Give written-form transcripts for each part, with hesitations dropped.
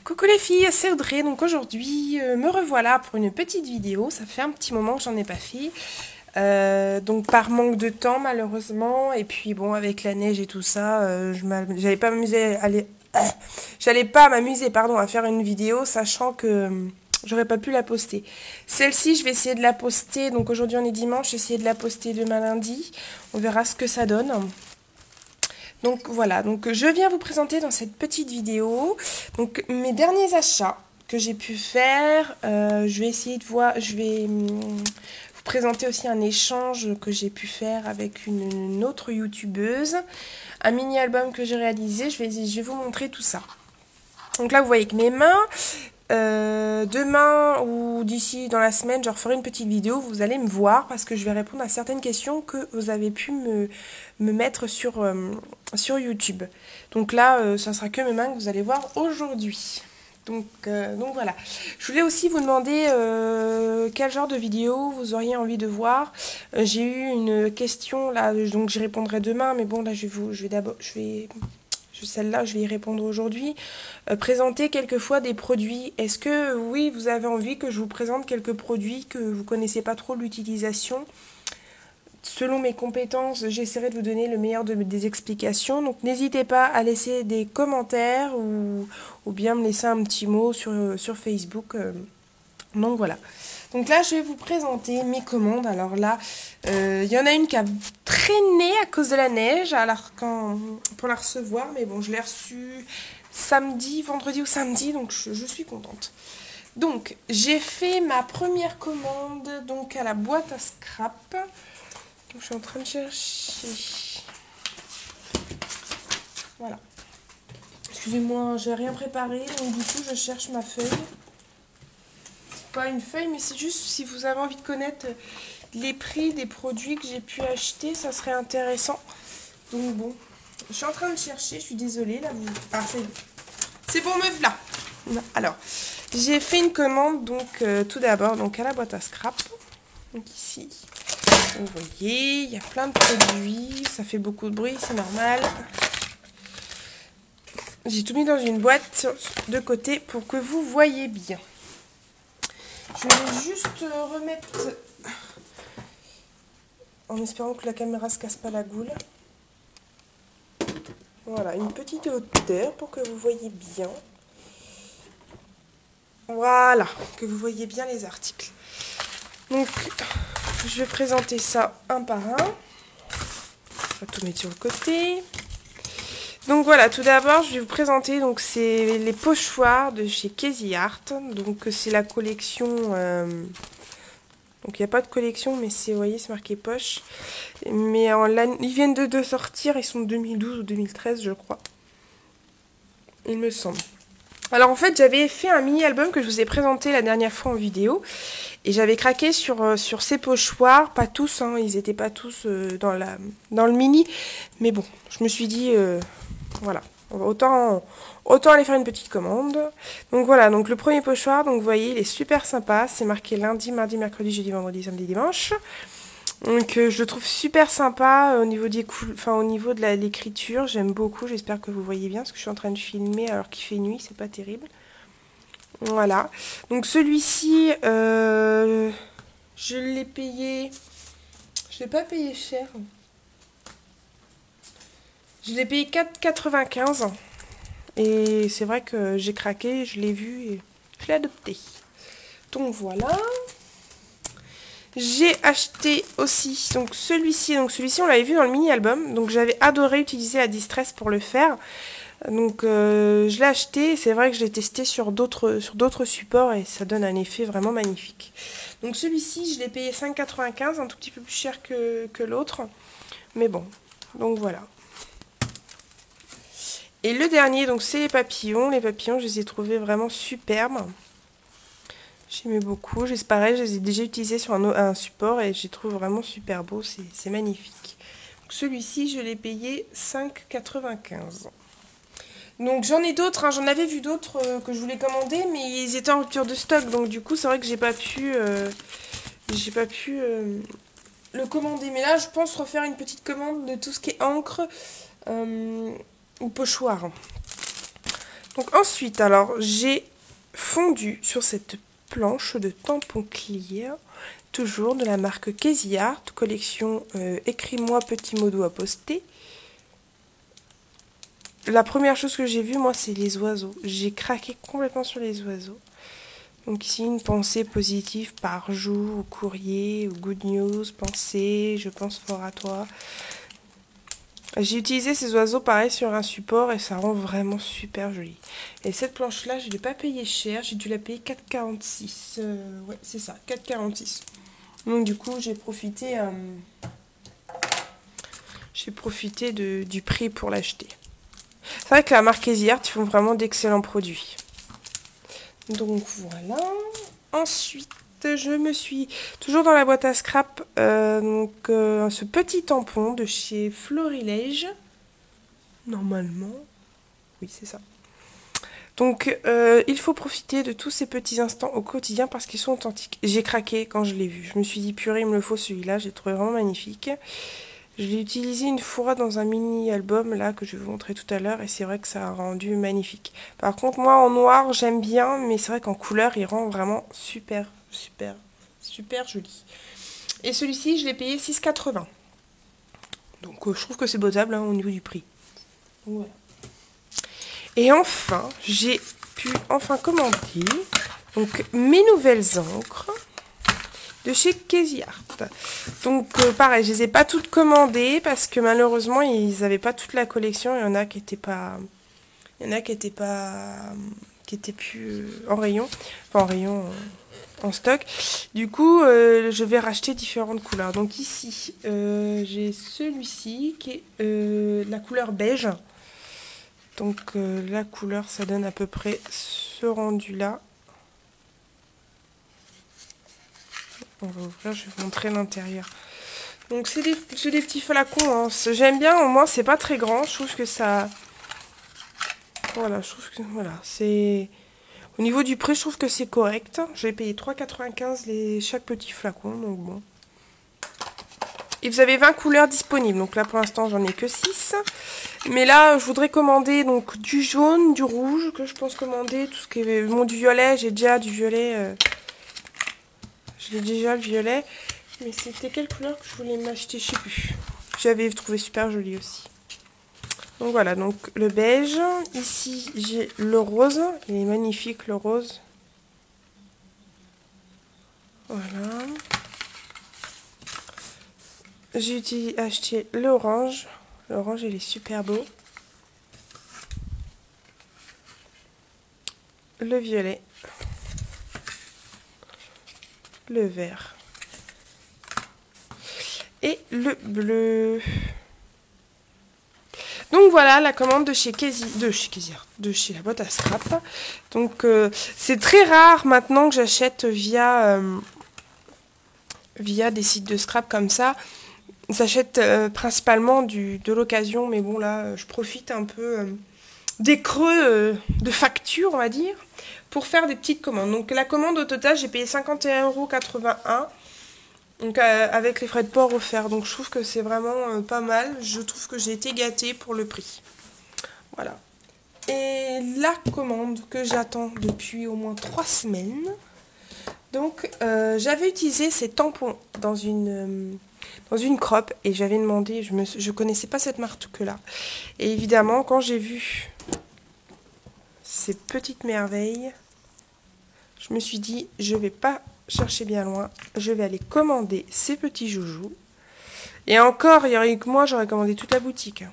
Coucou les filles, c'est Audrey. Donc aujourd'hui, me revoilà pour une petite vidéo. Ça fait un petit moment que j'en ai pas fait. Donc par manque de temps malheureusement. Et puis bon, avec la neige et tout ça, j'allais pas m'amuser j'allais pas m'amuser pardon, à faire une vidéo, sachant que j'aurais pas pu la poster. Celle-ci, je vais essayer de la poster. Donc aujourd'hui on est dimanche, j'ai essayé de la poster demain lundi. On verra ce que ça donne. Donc voilà, donc je viens vous présenter dans cette petite vidéo donc mes derniers achats que j'ai pu faire. Je vais essayer de voir, je vais vous présenter aussi un échange que j'ai pu faire avec une autre youtubeuse, un mini album que j'ai réalisé. Je vais vous montrer tout ça. Donc là vous voyez que mes mains. Demain ou d'ici dans la semaine, je referai une petite vidéo, vous allez me voir parce que je vais répondre à certaines questions que vous avez pu me mettre sur YouTube. Donc là, ça sera que mes mains que vous allez voir aujourd'hui. Donc voilà. Je voulais aussi vous demander quel genre de vidéo vous auriez envie de voir. J'ai eu une question là, donc j'y répondrai demain, mais bon là celle-là, je vais y répondre aujourd'hui. Présenter quelquefois des produits. Est-ce que, oui, vous avez envie que je vous présente quelques produits que vous ne connaissez pas trop l'utilisation? Selon mes compétences, j'essaierai de vous donner le meilleur des explications. Donc n'hésitez pas à laisser des commentaires ou bien me laisser un petit mot sur Facebook. Donc voilà. Donc là, je vais vous présenter mes commandes. Alors là, il y en a une qui a traîné à cause de la neige alors pour la recevoir. Mais bon, je l'ai reçue vendredi ou samedi, donc je suis contente. Donc, j'ai fait ma première commande donc à la boîte à scrap. Donc, je suis en train de chercher. Voilà. Excusez-moi, j'ai rien préparé, donc du coup, je cherche ma feuille. Pas une feuille, mais c'est juste si vous avez envie de connaître les prix des produits que j'ai pu acheter, ça serait intéressant. Donc bon, je suis en train de chercher, je suis désolée là. C'est bon meuf là. Alors, j'ai fait une commande donc tout d'abord donc à la boîte à scrap. Donc ici, vous voyez, il y a plein de produits, ça fait beaucoup de bruit, c'est normal. J'ai tout mis dans une boîte de côté pour que vous voyez bien. Je vais juste remettre, en espérant que la caméra se casse pas la goule. Voilà, une petite hauteur pour que vous voyez bien. Voilà, que vous voyez bien les articles. Donc, je vais présenter ça un par un. On va tout mettre sur le côté. Donc voilà, tout d'abord, je vais vous présenter, donc c'est les pochoirs de chez Casey Art. Donc c'est la collection... donc il n'y a pas de collection, mais c'est, vous voyez, c'est marqué poche. Mais ils viennent de sortir, ils sont de 2012 ou 2013, je crois. Il me semble. Alors en fait, j'avais fait un mini-album que je vous ai présenté la dernière fois en vidéo. Et j'avais craqué sur ces pochoirs. Pas tous, hein, ils n'étaient pas tous dans le mini. Mais bon, je me suis dit, voilà, autant aller faire une petite commande. Donc voilà, donc le premier pochoir, donc vous voyez, il est super sympa. C'est marqué lundi, mardi, mercredi, jeudi, vendredi, samedi, dimanche. Donc je le trouve super sympa au niveau au niveau de l'écriture. J'aime beaucoup, j'espère que vous voyez bien, parce que je suis en train de filmer alors qu'il fait nuit, c'est pas terrible. Voilà, donc celui-ci, je l'ai payé, je l'ai pas payé cher. Je l'ai payé 4,95 et c'est vrai que j'ai craqué, je l'ai vu et je l'ai adopté. Donc voilà. J'ai acheté aussi donc celui-ci on l'avait vu dans le mini-album, donc j'avais adoré utiliser la Distress pour le faire. Donc je l'ai acheté, c'est vrai que je l'ai testé sur d'autres supports et ça donne un effet vraiment magnifique. Donc celui-ci, je l'ai payé 5,95, un tout petit peu plus cher que l'autre. Mais bon, donc voilà. Et le dernier, donc c'est les papillons. Les papillons, je les ai trouvés vraiment superbes. J'aimais beaucoup. Pareil, je les ai déjà utilisés sur un support et je les trouve vraiment super beaux. C'est magnifique. Celui-ci, je l'ai payé 5,95. Donc j'en ai d'autres, hein, j'en avais vu d'autres que je voulais commander, mais ils étaient en rupture de stock, donc du coup c'est vrai que j'ai pas pu le commander. Mais là je pense refaire une petite commande de tout ce qui est encre ou pochoir. Donc ensuite, alors, j'ai fondu sur cette planche de tampons clear, toujours de la marque Casey Art, collection Écris-moi petit mot doux à poster. La première chose que j'ai vue, moi, c'est les oiseaux. J'ai craqué complètement sur les oiseaux. Donc ici, une pensée positive par jour, au courrier, au good news, pensée, je pense fort à toi. J'ai utilisé ces oiseaux pareil sur un support et ça rend vraiment super joli. Et cette planche-là, je ne l'ai pas payée cher, j'ai dû la payer 4,46. Ouais, c'est ça, 4,46. Donc du coup, j'ai profité du prix pour l'acheter. C'est vrai que la marque Casey Art, ils font vraiment d'excellents produits. Donc voilà. Ensuite, je me suis toujours dans la boîte à scrap, ce petit tampon de chez Florilège. Normalement, oui, c'est ça. Donc, il faut profiter de tous ces petits instants au quotidien parce qu'ils sont authentiques. J'ai craqué quand je l'ai vu. Je me suis dit, purée, il me le faut celui-là. J'ai trouvé vraiment magnifique. Je l'ai utilisé une fois dans un mini-album là que je vais vous montrer tout à l'heure et c'est vrai que ça a rendu magnifique. Par contre, moi en noir, j'aime bien, mais c'est vrai qu'en couleur, il rend vraiment super, super, super joli. Et celui-ci, je l'ai payé 6,80. Donc, je trouve que c'est potable au niveau du prix. Voilà. Et enfin, j'ai pu enfin commander donc, mes nouvelles encres de chez Casey Art. Donc pareil, je les ai pas toutes commandées parce que malheureusement ils n'avaient pas toute la collection. Il y en a qui étaient pas, qui étaient plus en rayon, enfin en rayon en stock. Du coup, je vais racheter différentes couleurs. Donc ici, j'ai celui-ci qui est la couleur beige. Donc la couleur, ça donne à peu près ce rendu là. On va ouvrir, je vais vous montrer l'intérieur. Donc c'est des petits flacons, hein. J'aime bien, au moins c'est pas très grand, je trouve que ça... Voilà, je trouve que... Voilà, c'est... Au niveau du prix, je trouve que c'est correct. J'ai payé 3,95 chaque petit flacon, donc bon. Et vous avez 20 couleurs disponibles, donc là pour l'instant j'en ai que 6. Mais là, je voudrais commander donc du jaune, du rouge, que je pense commander, tout ce qui est... Bon, du violet, j'ai déjà du violet... J'ai déjà le violet. Mais c'était quelle couleur que je voulais m'acheter, je sais plus. J'avais trouvé super joli aussi. Donc voilà, donc le beige. Ici, j'ai le rose. Il est magnifique, le rose. Voilà. J'ai acheté l'orange. L'orange, il est super beau. Le violet. Le vert. Et le bleu. Donc voilà la commande de chez de chez la boîte à scrap. Donc c'est très rare maintenant que j'achète via des sites de scrap comme ça. J'achète principalement de l'occasion, mais bon là je profite un peu des creux de facture on va dire pour faire des petites commandes. Donc la commande au total j'ai payé 51,81 €. Donc avec les frais de port offerts. Donc je trouve que c'est vraiment pas mal. Je trouve que j'ai été gâtée pour le prix. Voilà. Et la commande que j'attends depuis au moins 3 semaines. Donc j'avais utilisé ces tampons dans une crop et j'avais demandé, je connaissais pas cette marque-là. Et évidemment, quand j'ai vu ces petites merveilles, je me suis dit, je vais pas chercher bien loin, je vais aller commander ces petits joujoux. Et encore, il y aurait eu que moi, j'aurais commandé toute la boutique.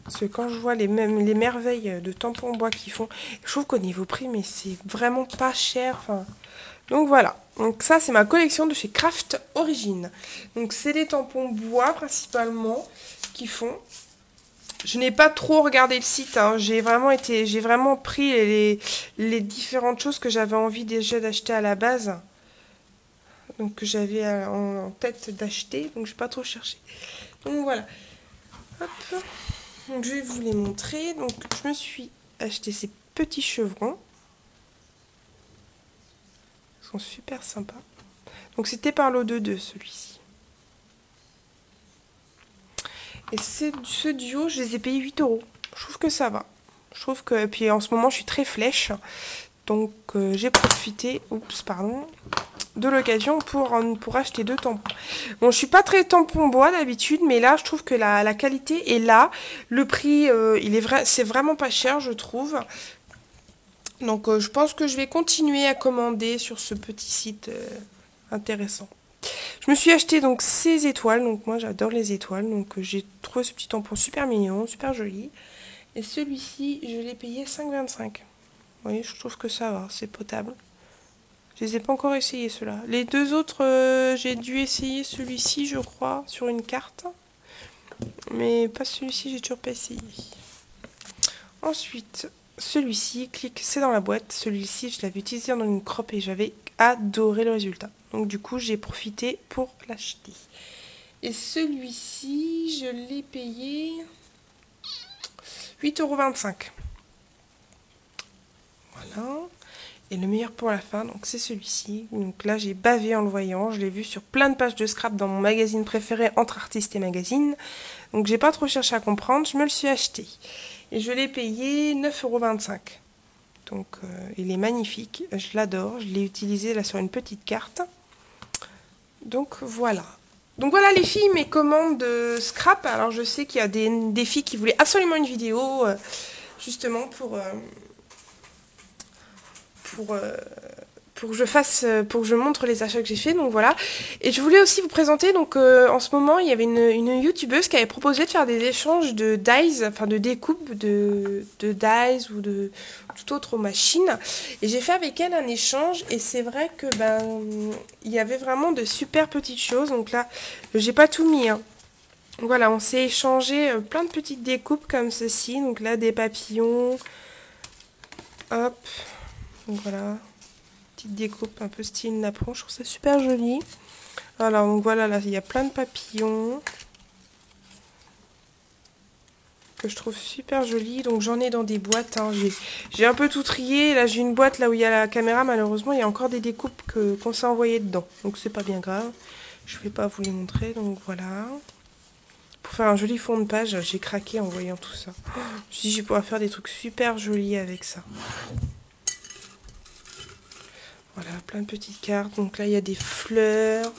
Parce que quand je vois les merveilles de tampons en bois qu'ils font, je trouve qu'au niveau prix, mais c'est vraiment pas cher. Enfin, donc voilà. Donc ça, c'est ma collection de chez Craft Origin. Donc c'est des tampons bois principalement qu'ils font. Je n'ai pas trop regardé le site, hein. J'ai vraiment pris les différentes choses que j'avais envie déjà d'acheter à la base. Donc que j'avais en tête d'acheter, donc je n'ai pas trop cherché. Donc voilà. Hop. Donc je vais vous les montrer. Donc je me suis acheté ces petits chevrons. Ils sont super sympas. Donc c'était par lot de 2 celui-ci. Et ce duo, je les ai payés 8 €. Je trouve que ça va. Je trouve que, puis en ce moment je suis très flèche, donc j'ai profité, de l'occasion pour acheter 2 tampons. Bon, je suis pas très tampon bois d'habitude, mais là je trouve que la qualité est là. Le prix, c'est vraiment pas cher, je trouve. Donc je pense que je vais continuer à commander sur ce petit site intéressant. Je me suis acheté donc ces étoiles, donc moi j'adore les étoiles, donc j'ai trouvé ce petit tampon super mignon, super joli. Et celui-ci, je l'ai payé 5,25. Oui, je trouve que ça va, c'est potable. Je les ai pas encore essayés ceux-là. Les 2 autres, j'ai dû essayer celui-ci, je crois, sur une carte. Mais pas celui-ci, j'ai toujours pas essayé. Ensuite, celui-ci, clique, c'est dans la boîte. Celui-ci, je l'avais utilisé dans une crop et j'avais adoré le résultat. Donc du coup, j'ai profité pour l'acheter. Et celui-ci, je l'ai payé 8,25 €. Voilà. Et le meilleur pour la fin, donc c'est celui-ci. Donc là, j'ai bavé en le voyant. Je l'ai vu sur plein de pages de scrap dans mon magazine préféré, Entre Artistes et Magazines. Donc j'ai pas trop cherché à comprendre, je me le suis acheté. Et je l'ai payé 9,25 €. Donc il est magnifique, je l'adore. Je l'ai utilisé là sur une petite carte. Donc voilà. Donc voilà les filles, mes commandes de scrap. Alors je sais qu'il y a des filles qui voulaient absolument une vidéo justement pour que je montre les achats que j'ai fait. Donc voilà. Et je voulais aussi vous présenter, donc en ce moment il y avait une youtubeuse qui avait proposé de faire des échanges de dies, enfin de découpes de dies ou de toute autre machine. Et j'ai fait avec elle un échange et c'est vrai que il y avait vraiment de super petites choses. Donc là, j'ai pas tout mis, hein. Voilà, on s'est échangé plein de petites découpes comme ceci. Donc là, des papillons. Hop. Donc voilà. Petite découpe un peu style napron. Je trouve ça super joli. Alors, donc voilà, là, il y a plein de papillons. Que je trouve super joli. Donc j'en ai dans des boîtes, hein. J'ai un peu tout trié. Là, j'ai une boîte là où il y a la caméra. Malheureusement, il y a encore des découpes qu'on s'est envoyées dedans. Donc c'est pas bien grave. Je vais pas vous les montrer. Donc voilà. Pour faire un joli fond de page, j'ai craqué en voyant tout ça. Je me suis dit, je vais pouvoir faire des trucs super jolis avec ça. Voilà, plein de petites cartes. Donc là, il y a des fleurs,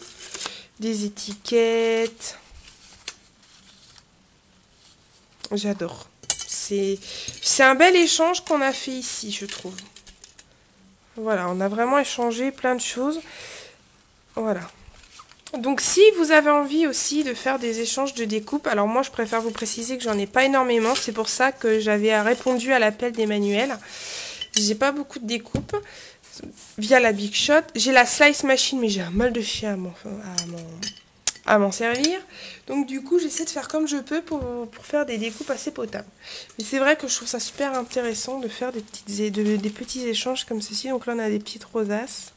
des étiquettes. J'adore. C'est un bel échange qu'on a fait ici, je trouve. Voilà, on a vraiment échangé plein de choses. Voilà. Donc si vous avez envie aussi de faire des échanges de découpe, alors moi je préfère vous préciser que j'en ai pas énormément, c'est pour ça que j'avais répondu à l'appel d'Emmanuel. J'ai pas beaucoup de découpes via la Big Shot. J'ai la Slice Machine, mais j'ai un mal de chien à m'en servir. Donc du coup j'essaie de faire comme je peux pour faire des découpes assez potables. Mais c'est vrai que je trouve ça super intéressant de faire des petits échanges comme ceci. Donc là on a des petites rosaces.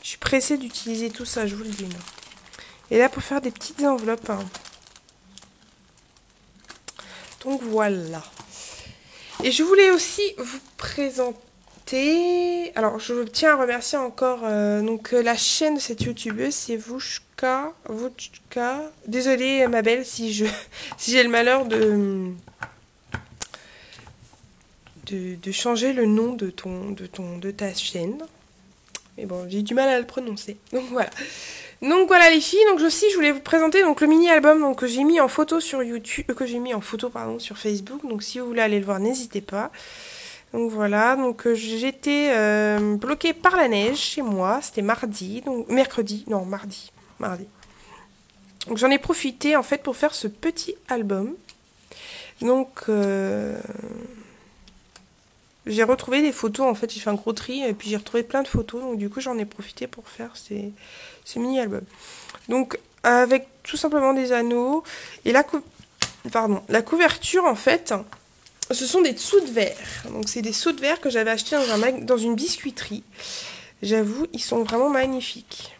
Je suis pressée d'utiliser tout ça, je vous le dis. Et là pour faire des petites enveloppes. Hein. Donc voilà. Et je voulais aussi vous présenter... Alors je tiens à remercier encore la chaîne de cette youtubeuse, c'est Vushka. Désolée ma belle si j'ai le malheur de changer le nom de ta chaîne. Mais bon, j'ai du mal à le prononcer. Donc voilà. Donc voilà les filles, donc aussi je voulais vous présenter donc le mini album donc, que j'ai mis en photo sur YouTube, sur Facebook. Donc si vous voulez aller le voir, n'hésitez pas. Donc voilà, donc j'étais bloquée par la neige chez moi, c'était mardi, donc mardi. Donc j'en ai profité en fait pour faire ce petit album. Donc j'ai retrouvé des photos, en fait j'ai fait un gros tri et puis j'ai retrouvé plein de photos, donc du coup j'en ai profité pour faire ces mini-albums. Donc avec tout simplement des anneaux et la couverture en fait, ce sont des dessous de verre. Donc c'est des dessous de verre que j'avais acheté dans une biscuiterie. J'avoue, ils sont vraiment magnifiques.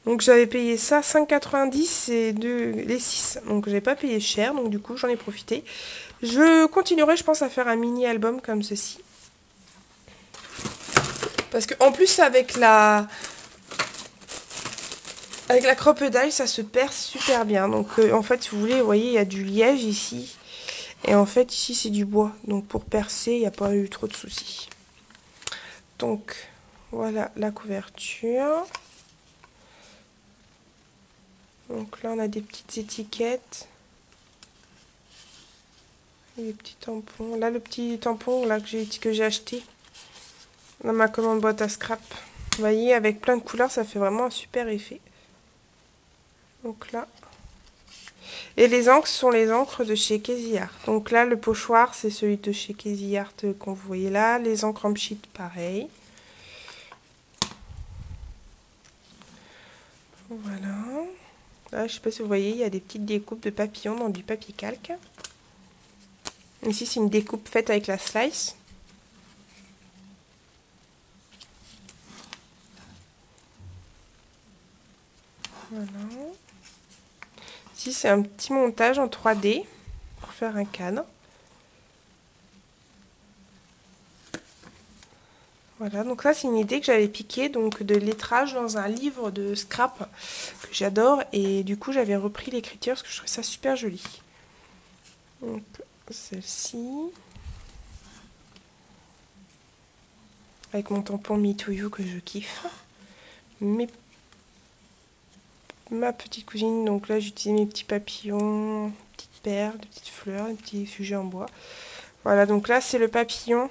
Donc j'avais payé ça 5,90 et les 6. Donc j'ai pas payé cher, donc du coup j'en ai profité. Je continuerai, je pense, à faire un mini-album comme ceci. Parce qu'en plus avec la crocodile, ça se perce super bien. Donc en fait, si vous voulez, vous voyez, il y a du liège ici. Et en fait, ici, c'est du bois. Donc, pour percer, il n'y a pas eu trop de soucis. Donc, voilà la couverture. Donc là, on a des petites étiquettes. Et des petits tampons. Là, le petit tampon là, que j'ai acheté dans ma commande boîte à scrap. Vous voyez, avec plein de couleurs, ça fait vraiment un super effet. Donc là. Et les encres sont les encres de chez Casey Art. Donc là, le pochoir, c'est celui de chez Casey Art qu'on vous voyez là. Les encres en pchit, pareil. Voilà. Là, je sais pas si vous voyez, il y a des petites découpes de papillons dans du papier calque. Ici, c'est une découpe faite avec la slice. Voilà. Ici, c'est un petit montage en 3D pour faire un cadre. Voilà, donc ça, c'est une idée que j'avais piquée, donc de lettrage dans un livre de scrap que j'adore. Et du coup, j'avais repris l'écriture parce que je trouvais ça super joli. Donc, celle-ci. Avec mon tampon Me To You que je kiffe. Ma petite cousine, donc là j'utilise mes petits papillons, petites perles, des petites fleurs, des petits sujets en bois. Voilà, donc là c'est le papillon.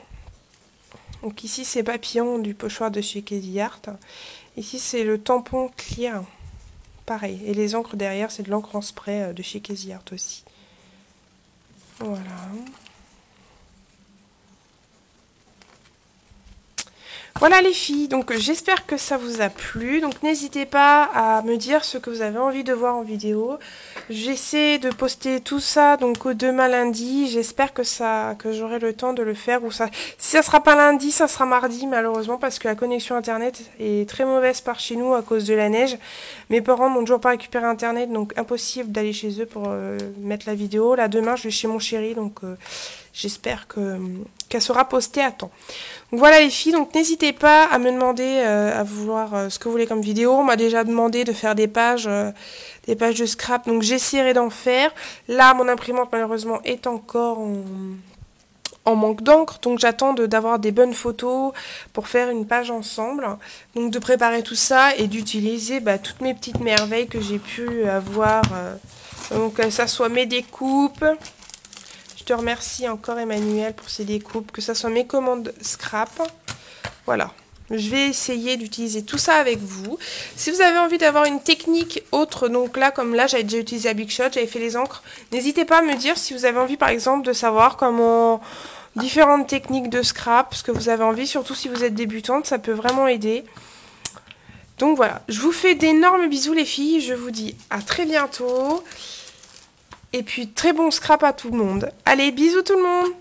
Donc ici c'est papillon du pochoir de chez Casey Art. Ici c'est le tampon clear, pareil. Et les encres derrière c'est de l'encre en spray de chez Casey Art aussi. Voilà. Voilà les filles, donc j'espère que ça vous a plu. Donc n'hésitez pas à me dire ce que vous avez envie de voir en vidéo. J'essaie de poster tout ça donc demain lundi. J'espère que j'aurai le temps de le faire. Ou ça, si ça sera pas lundi, ça sera mardi malheureusement parce que la connexion internet est très mauvaise par chez nous à cause de la neige. Mes parents n'ont toujours pas récupéré internet, donc impossible d'aller chez eux pour mettre la vidéo. Là demain je vais chez mon chéri, donc j'espère qu'elle sera postée à temps. Donc voilà les filles, donc n'hésitez pas à me demander à vouloir ce que vous voulez comme vidéo. On m'a déjà demandé de faire des pages de scrap, donc j'essaierai d'en faire. Là, mon imprimante malheureusement est encore en manque d'encre, donc j'attends d'avoir des bonnes photos pour faire une page ensemble. Donc de préparer tout ça et d'utiliser toutes mes petites merveilles que j'ai pu avoir. Donc que ça soit mes découpes. Je te remercie encore Emmanuel pour ces découpes, que ça soit mes commandes scrap. Voilà. Je vais essayer d'utiliser tout ça avec vous. Si vous avez envie d'avoir une technique autre, donc là, comme là, j'avais déjà utilisé la Big Shot, j'avais fait les encres, n'hésitez pas à me dire si vous avez envie, par exemple, de savoir comment différentes techniques de scrap, ce que vous avez envie, surtout si vous êtes débutante, ça peut vraiment aider. Donc voilà, je vous fais d'énormes bisous les filles, je vous dis à très bientôt. Et puis très bon scrap à tout le monde. Allez, bisous tout le monde!